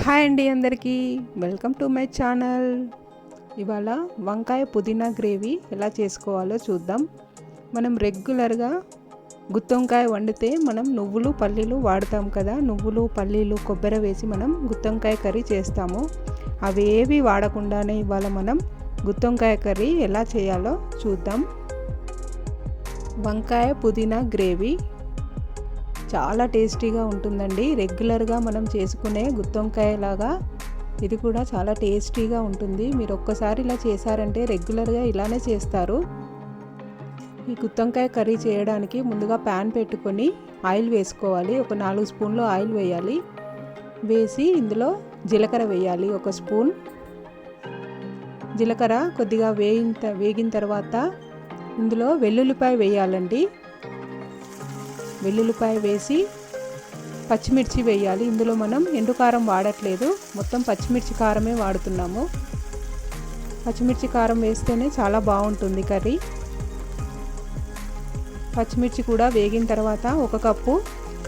Hi అండి అందరికీ, welcome to my channel. ఇవాళ వంకాయ పుదీనా గ్రేవీ ఎలా చేసుకోవాలో చూద్దాం. మనం రెగ్యులర్గా గుత్తొంకాయ వండితే మనం నువ్వులు పల్లీలు వాడతాం కదా. నువ్వులు పల్లీలు కొబ్బరి వేసి మనం గుత్తొంకాయ కర్రీ చేస్తాము. అవేవి వాడకుండానే ఇవాళ మనం గుత్తొంకాయ కర్రీ ఎలా చేయాలో చూద్దాం. వంకాయ పుదీనా గ్రేవీ చాలా టేస్టీగా ఉంటుందండి. రెగ్యులర్గా మనం చేసుకునే గుత్తొంకాయలాగా ఇది కూడా చాలా టేస్టీగా ఉంటుంది. మీరు ఒక్కసారి ఇలా చేశారంటే రెగ్యులర్గా ఇలానే చేస్తారు. ఈ గుత్తొంకాయ కర్రీ చేయడానికి ముందుగా ప్యాన్ పెట్టుకొని ఆయిల్ వేసుకోవాలి. ఒక 4 స్పూన్లు ఆయిల్ వేయాలి. వేసి ఇందులో జీలకర్ర వేయాలి. 1 స్పూన్ జీలకర్ర కొద్దిగా వేగిన తర్వాత ఇందులో వెల్లుల్లిపాయ వేయాలండి. వెల్లుల్లిపాయ వేసి పచ్చిమిర్చి వేయాలి. ఇందులో మనం ఎండుకారం వాడట్లేదు, మొత్తం పచ్చిమిర్చి కారమే వాడుతున్నాము. పచ్చిమిర్చి కారం వేస్తేనే చాలా బాగుంటుంది కర్రీ. పచ్చిమిర్చి కూడా వేగిన తర్వాత 1 కప్పు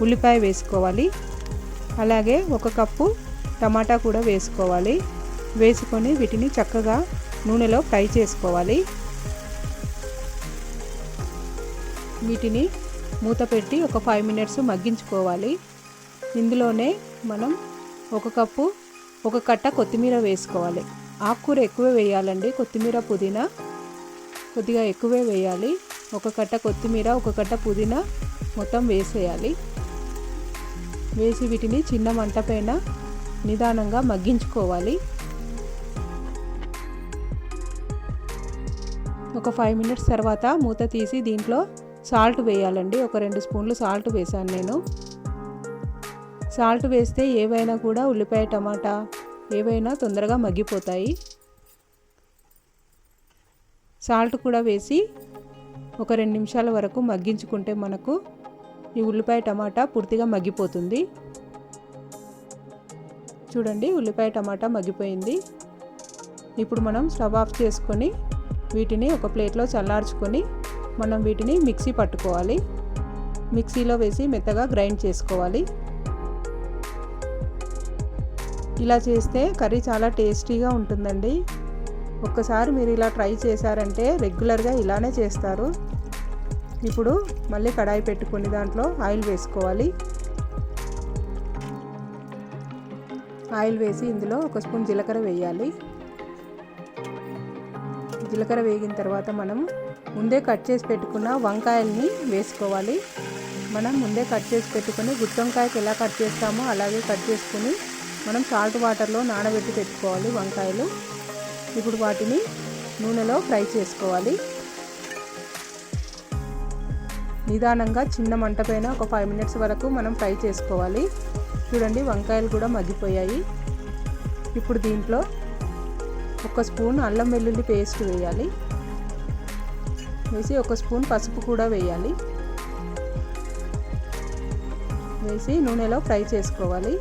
ఉల్లిపాయ వేసుకోవాలి. అలాగే 1 కప్పు టమాటా కూడా వేసుకోవాలి. వేసుకొని వీటిని చక్కగా నూనెలో ఫ్రై చేసుకోవాలి. వీటిని మూత పెట్టి ఒక 5 మినిట్స్ మగ్గించుకోవాలి. ఇందులోనే మనం 1 కప్పు 1 కట్ట కొత్తిమీర వేసుకోవాలి. ఆకుకూర ఎక్కువే వేయాలండి. కొత్తిమీర పుదీనా కొద్దిగా ఎక్కువే వేయాలి. 1 కట్ట కొత్తిమీర 1 కట్ట పుదీనా మొత్తం వేసేయాలి. వేసి వీటిని చిన్న మంట పైన నిదానంగా మగ్గించుకోవాలి. ఒక 5 మినిట్స్ తర్వాత మూత తీసి దీంట్లో సాల్ట్ వేయాలండి. ఒక 2 స్పూన్లు సాల్ట్ వేసాను నేను. సాల్ట్ వేస్తే ఏవైనా కూడా ఉల్లిపాయ టమాటా ఏవైనా తొందరగా మగ్గిపోతాయి. సాల్ట్ కూడా వేసి ఒక 2 నిమిషాల వరకు మగ్గించుకుంటే మనకు ఈ ఉల్లిపాయ టమాటా పూర్తిగా మగ్గిపోతుంది. చూడండి, ఉల్లిపాయ టమాటా మగ్గిపోయింది. ఇప్పుడు మనం స్టవ్ ఆఫ్ చేసుకొని వీటిని ఒక ప్లేట్లో చల్లార్చుకొని మనం వీటిని మిక్సీ పట్టుకోవాలి. మిక్సీలో వేసి మెత్తగా గ్రైండ్ చేసుకోవాలి. ఇలా చేస్తే కర్రీ చాలా టేస్టీగా ఉంటుందండి. ఒక్కసారి మీరు ఇలా ట్రై చేశారంటే రెగ్యులర్గా ఇలానే చేస్తారు. ఇప్పుడు మళ్ళీ కడాయి పెట్టుకొని దాంట్లో ఆయిల్ వేసుకోవాలి. ఆయిల్ వేసి ఇందులో 1 స్పూన్ జీలకర్ర వేయాలి. జీలకర్ర వేగిన తర్వాత మనం ముందే కట్ చేసి పెట్టుకున్న వంకాయల్ని వేసుకోవాలి. మనం ముందే కట్ చేసి పెట్టుకుని గుత్తొంకాయకి ఎలా కట్ చేస్తామో అలాగే కట్ చేసుకుని మనం సాల్ట్ వాటర్లో నానబెట్టి పెట్టుకోవాలి వంకాయలు. ఇప్పుడు వాటిని నూనెలో ఫ్రై చేసుకోవాలి. నిదానంగా చిన్న మంట పైన ఒక 5 మినిట్స్ వరకు మనం ఫ్రై చేసుకోవాలి. చూడండి, వంకాయలు కూడా మగ్గిపోయాయి. ఇప్పుడు దీంట్లో 1 స్పూన్ అల్లం వెల్లుల్లి పేస్ట్ వేయాలి. వేసి 1 స్పూన్ పసుపు కూడా వేయాలి. వేసి నూనెలో ఫ్రై చేసుకోవాలి.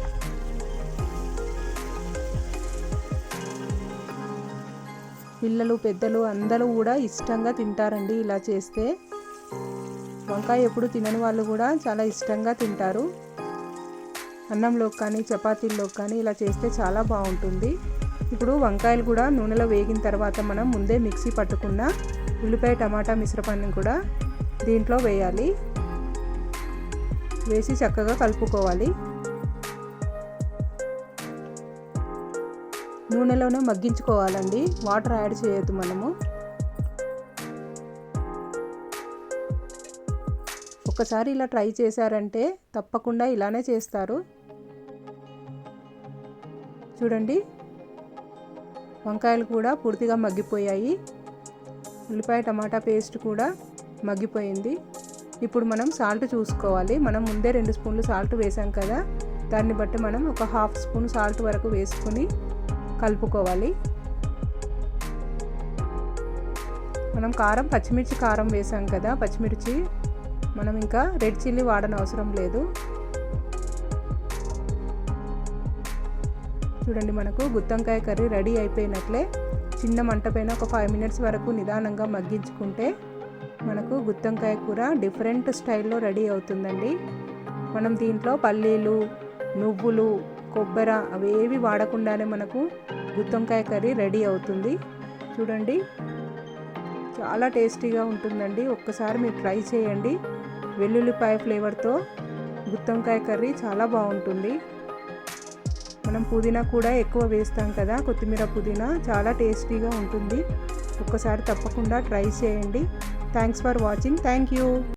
పిల్లలు పెద్దలు అందరూ కూడా ఇష్టంగా తింటారండి ఇలా చేస్తే. వంకాయ ఎప్పుడు తినని వాళ్ళు కూడా చాలా ఇష్టంగా తింటారు. అన్నంలో కానీ చపాతీల్లో కానీ ఇలా చేస్తే చాలా బాగుంటుంది. ఇప్పుడు వంకాయలు కూడా నూనెలో వేగిన తర్వాత మనం ముందే మిక్సీ పట్టుకున్న ఉల్లిపాయ టమాటా మిశ్రమాన్ని కూడా దీంట్లో వేయాలి. వేసి చక్కగా కలుపుకోవాలి. నూనెలోనే మగ్గించుకోవాలండి, వాటర్ యాడ్ చేయొద్దు మనము. ఒక్కసారి ఇలా ట్రై చేశారంటే తప్పకుండా ఇలానే చేస్తారు. చూడండి, వంకాయలు కూడా పూర్తిగా మగ్గిపోయాయి. ఉల్లిపాయ టమాటా పేస్ట్ కూడా మగ్గిపోయింది. ఇప్పుడు మనం సాల్ట్ చూసుకోవాలి. మనం ముందే 2 స్పూన్లు సాల్ట్ వేసాం కదా, దాన్ని బట్టి మనం ఒక 1/2 స్పూన్ సాల్ట్ వరకు వేసుకొని కలుపుకోవాలి. మనం కారం పచ్చిమిర్చి కారం వేసాం కదా, పచ్చిమిర్చి మనం ఇంకా రెడ్ చిల్లీ వాడనవసరం లేదు. చూడండి, మనకు గుత్తొంకాయ కర్రీ రెడీ అయిపోయినట్లే. చిన్న మంట పైన ఒక 5 మినిట్స్ వరకు నిదానంగా మగ్గించుకుంటే మనకు గుత్తొంకాయ కూర డిఫరెంట్ స్టైల్లో రెడీ అవుతుందండి. మనం దీంట్లో పల్లీలు, నువ్వులు, కొబ్బరి అవేవి వాడకుండానే మనకు గుత్తొంకాయ కర్రీ రెడీ అవుతుంది. చూడండి, చాలా టేస్టీగా ఉంటుందండి. ఒక్కసారి మీరు ట్రై చేయండి. వెల్లుల్లిపాయ ఫ్లేవర్తో గుత్తొంకాయ కర్రీ చాలా బాగుంటుంది. మనం పుదీనా కూడా ఎక్కువ వేస్తాం కదా, కొత్తిమీర పుదీనా చాలా టేస్టీగా ఉంటుంది. ఒక్కసారి తప్పకుండా ట్రై చేయండి. Thanks for watching. Thank you.